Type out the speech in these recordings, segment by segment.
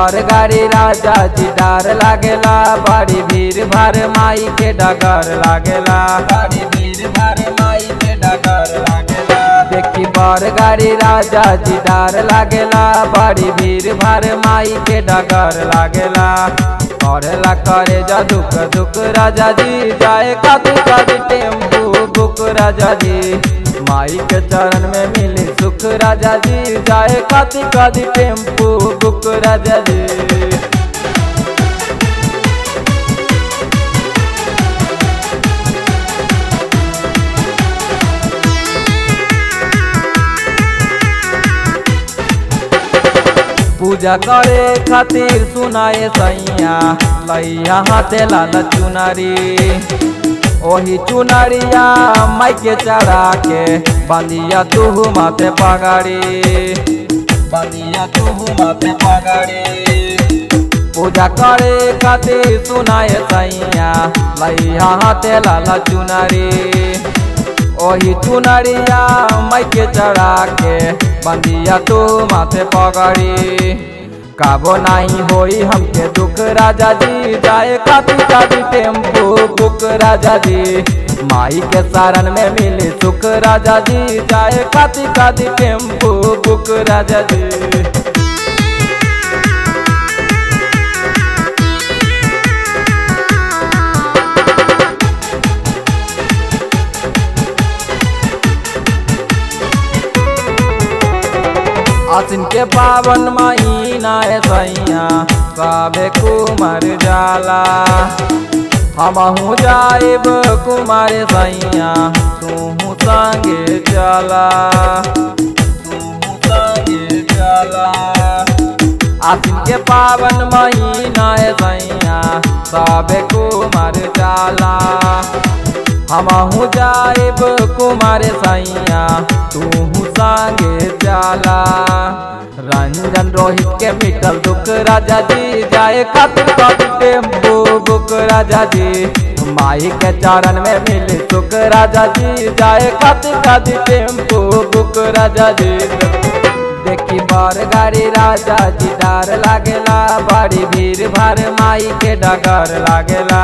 बर गाड़ी राजा जी डर लागेला, बड़ी भीड़ भार माई के डगर लागेला, बड़ी भीड़ भार माई के डगर लागेला। देखी बर गाड़ी राजा जी डर लागेला, बड़ी भीड़ भार माई के डगर लागेला। करेला करे जा दुख दुख राजा जी, जाए खातिर खातिर टेम्पू बुक राजा जी, माई के चरण में मिली सुख राजा जी, जाए खातिर खातिर टेम्पू बुक राजा जी। पूजा करे खातिर सुनाए सैया, लैया हाथे लाल चुनारी, ओही चुनरिया माई के चढ़ा के बंदिया तू माथे पगाड़ी, बंदिया तू माथे पगाड़ी। पूजा करे खातिर सुनाए सैया, लैया हाथे लाल चुनारी, ओही चुनरिया माई के चढ़ा के बंदिया तू माथे पगड़ी। काबो नहीं होई हमके दुख राजा जी, जाए खातिर खातिर टेम्पू बुक राजा जी, माई के शरण में मिली सुख राजा जी, जाए खातिर खातिर टेम्पू बुक राजा जी। आसिन के पावन महीना है सैया, सबे कुमार जाला, हमहू जाइब कुमार सैया, तू संगे चला, तू संगे चला। आसिन के पावन महीना है सैया, सबे कुमार जाला, हमहू जाइब कुमार सैया, तू संगे चला। रंजन रोहित के मिटल दुख राजा जी, जाए खातिर खातिर टेम्पू बुक राजा जी, माई के चरण में मिली सुख राजा जी, जाए खातिर खातिर टेम्पू बुक राजा जी। देखी बर गाड़ी राजा जी डर लागेला, बड़ी भीड़ भार माई के डगर लागेला।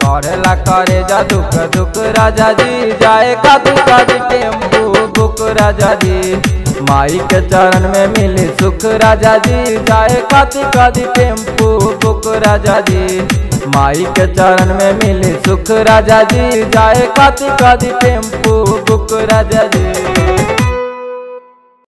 करेला करे जा दुख दुख राजा जी, जाए खातिर खातिर टेम्पू बुक राजा जी, माई के चरण में मिली सुख राजा जी, जाए खातिर खातिर टेम्पू बुक राजा जी, माई के चरण में मिली सुख राजा जी, जाए खातिर खातिर टेम्पू बुक राजा जी।